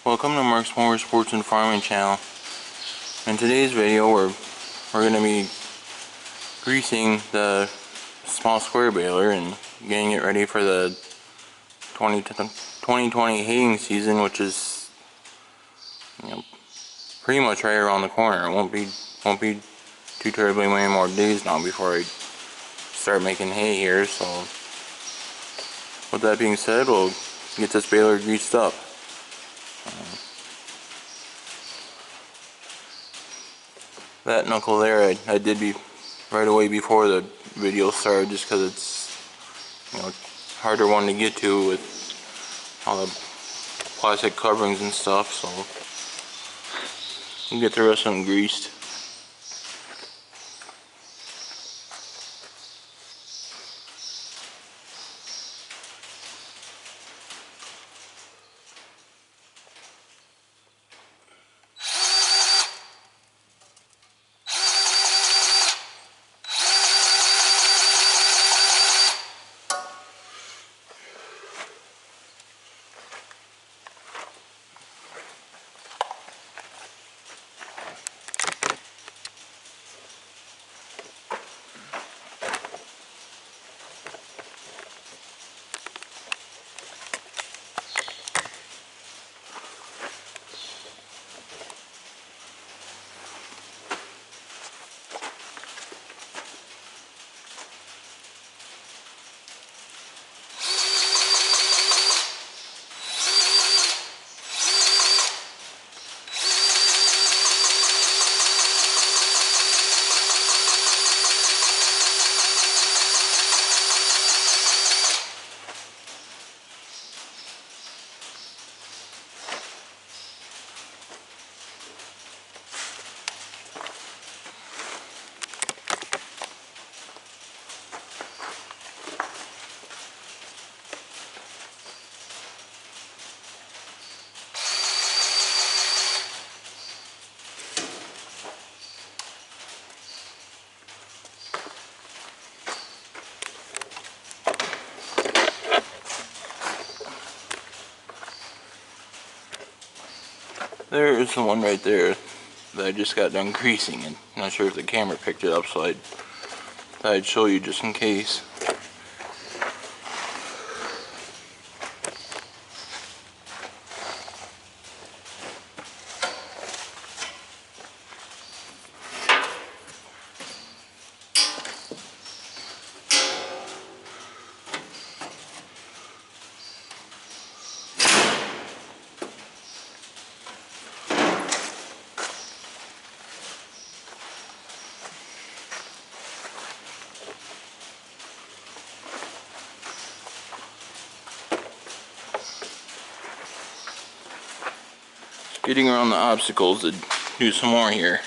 Welcome to Mark's Motorsports and Farming channel. In today's video we're going to be greasing the small square baler and getting it ready for the 2020 haying season, which is pretty much right around the corner. It won't be too terribly many more days now before I start making hay here. So with that being said, we'll get this baler greased up. That knuckle there I did right away before the video started, just because it's harder one to get to with all the plastic coverings and stuff. So we'll get the rest of them greased. There is the one right there that I just got done greasing, and I'm not sure if the camera picked it up, so I thought I'd show you just in case. Getting around the obstacles to do some more here.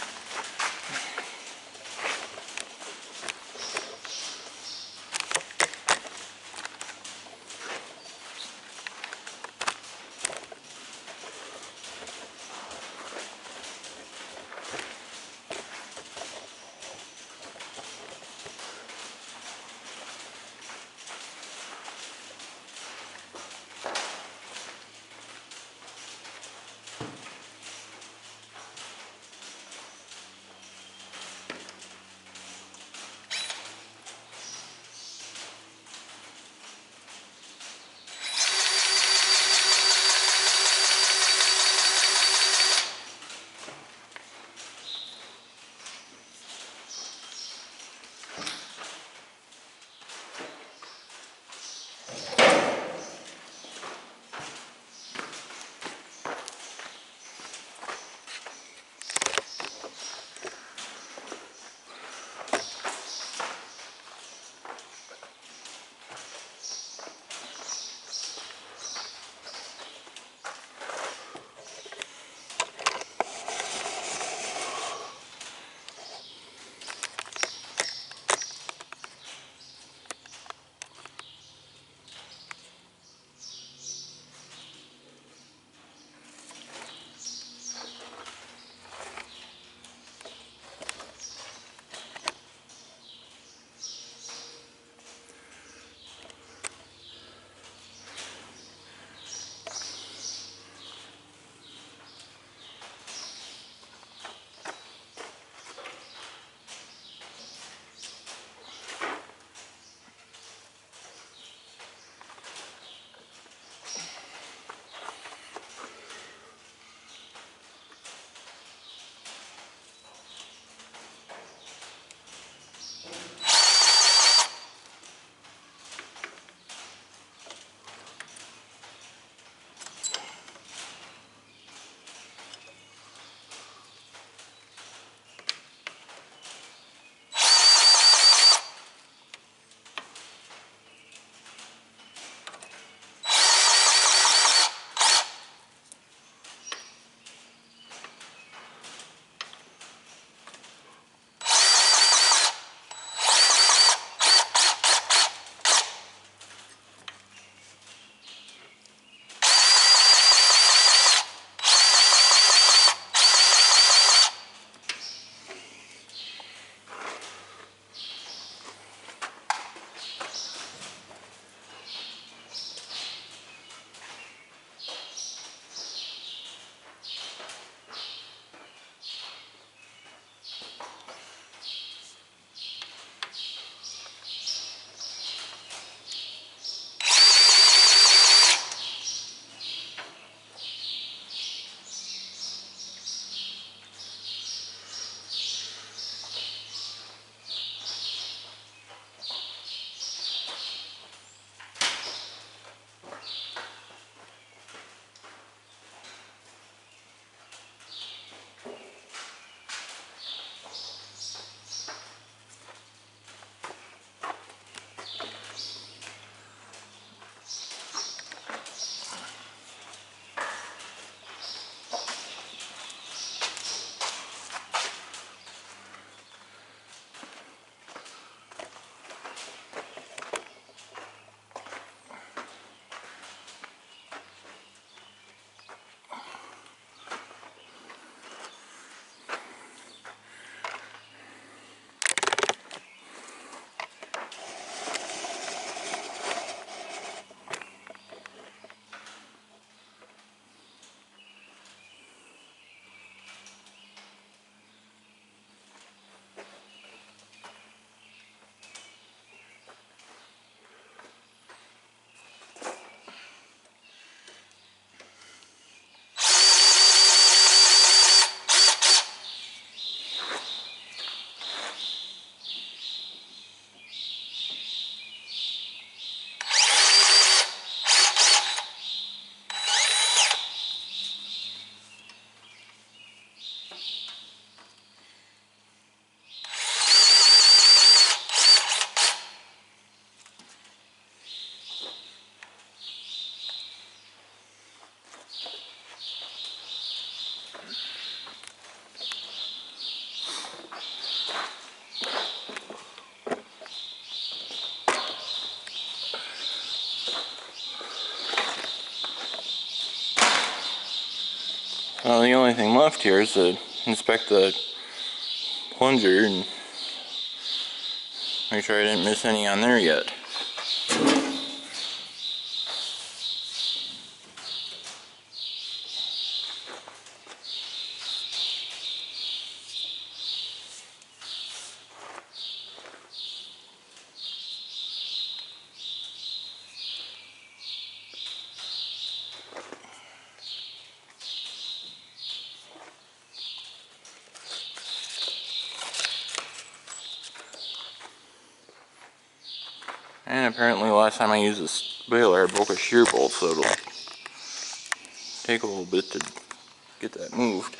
Well, the only thing left here is to inspect the plunger and make sure I didn't miss any on there yet. And apparently last time I used this baler I broke a shear bolt, so it'll take a little bit to get that moved.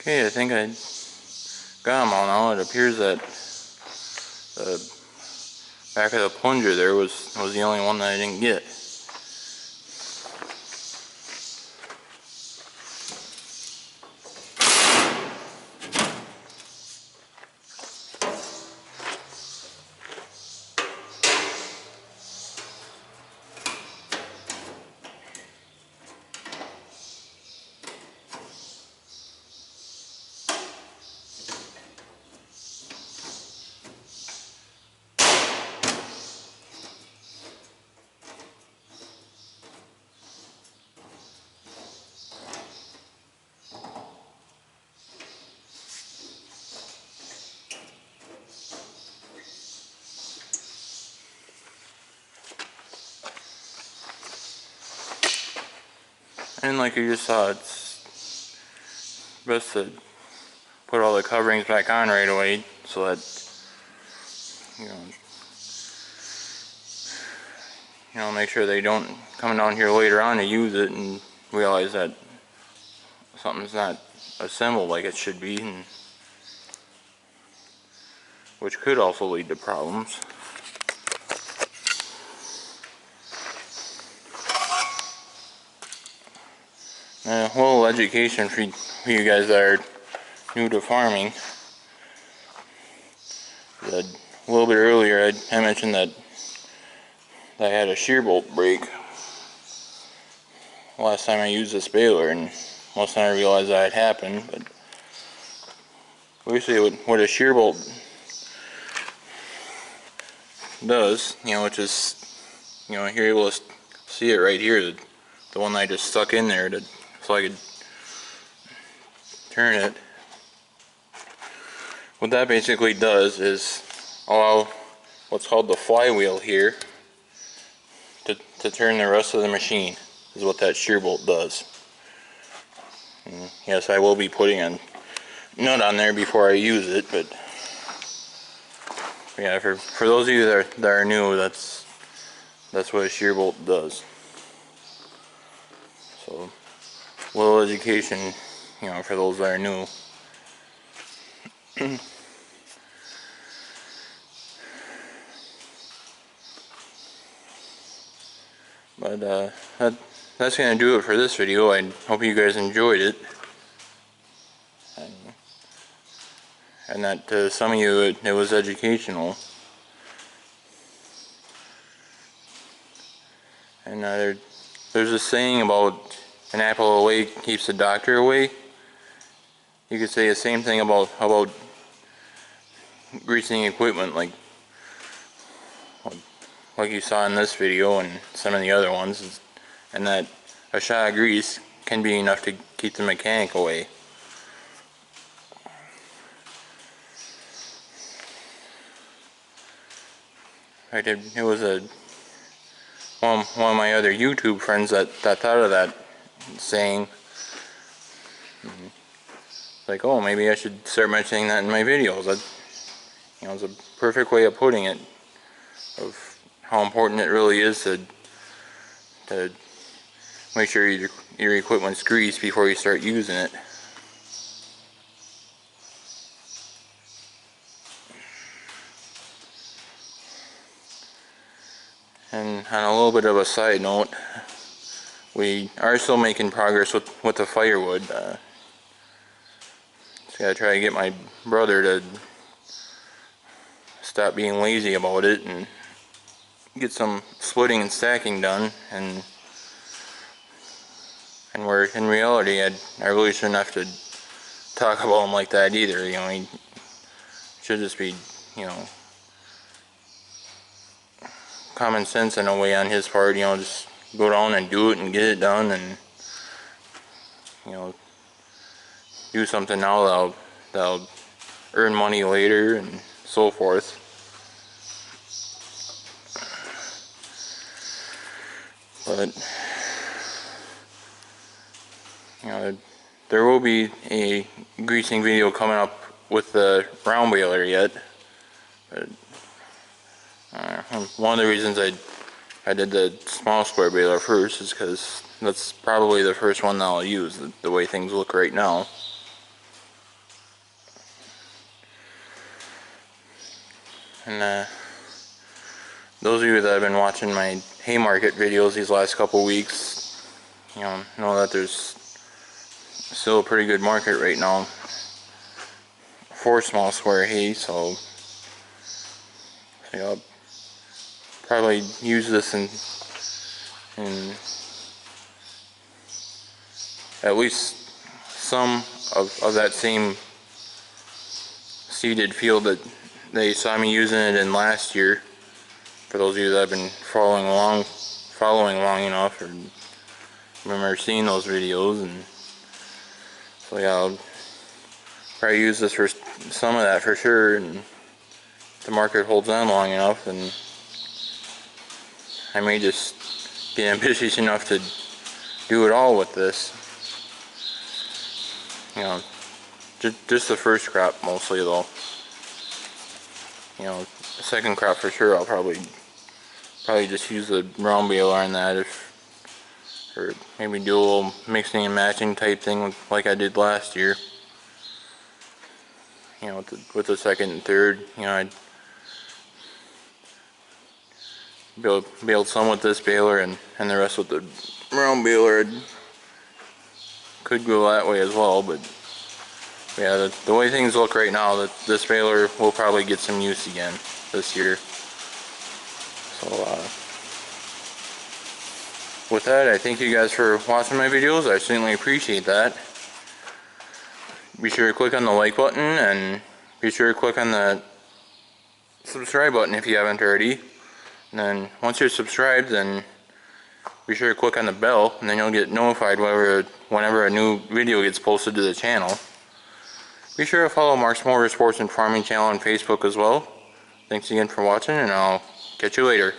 Okay, I think I got them all now. It appears that the back of the plunger there was the only one that I didn't get. And like you just saw, it's best to put all the coverings back on right away so that make sure they don't come down here later on to use it and realize that something's not assembled like it should be, and which could also lead to problems. A little education for you guys that are new to farming. A little bit earlier I mentioned that I had a shear bolt break last time I used this baler, and most time I realized that had happened. But basically what a shear bolt does, which is, you're able to see it right here, the one I just stuck in there so I could turn it. What that basically does is allow what's called the flywheel here to turn the rest of the machine, is what that shear bolt does. And yes, I will be putting a nut on there before I use it, but yeah, for those of you that are new, that's what a shear bolt does. So, a little education, for those that are new. But that's gonna do it for this video. I hope you guys enjoyed it, and that to some of you it was educational. And there's a saying about an apple away keeps the doctor away. You could say the same thing about greasing equipment, like you saw in this video and some of the other ones, and that a shot of grease can be enough to keep the mechanic away. It was one of my other YouTube friends that thought of that saying. Like, oh, maybe I should start mentioning that in my videos. It's a perfect way of putting it, of how important it really is to make sure your equipment's greased before you start using it. And on a little bit of a side note, we are still making progress with the firewood. Just gotta try to get my brother to stop being lazy about it and get some splitting and stacking done, and where in reality I really shouldn't have to talk about him like that either. He should just be, common sense in a way on his part, just go down and do it and get it done, and do something now that'll earn money later and so forth. But there will be a greasing video coming up with the round baler yet. But one of the reasons I did the small square baler first is because that's probably the first one that I'll use, the way things look right now. And those of you that have been watching my Haymarket videos these last couple weeks, know that there's still a pretty good market right now for small square hay, so I'll probably use this in at least some of that same seeded field that they saw me using it in last year. For those of you that have been following long enough, or remember seeing those videos, and so yeah, I'll probably use this for some of that for sure, and if the market holds on long enough, and I may just get ambitious enough to do it all with this. You know, just the first crop mostly though. You know, the second crop for sure I'll probably just use the round baler on that, or maybe do a little mixing and matching type thing like I did last year. You know, with the second and third, you know, I'd baled some with this baler and the rest with the round baler. Could go that way as well, but yeah, the way things look right now, that this baler will probably get some use again this year. So with that, I thank you guys for watching my videos. I certainly appreciate that. Be sure to click on the like button and be sure to click on the subscribe button if you haven't already. And then once you're subscribed, then be sure to click on the bell, and then you'll get notified whenever a new video gets posted to the channel. Be sure to follow Mark's Motorsports and Farming channel on Facebook as well. Thanks again for watching, and I'll catch you later.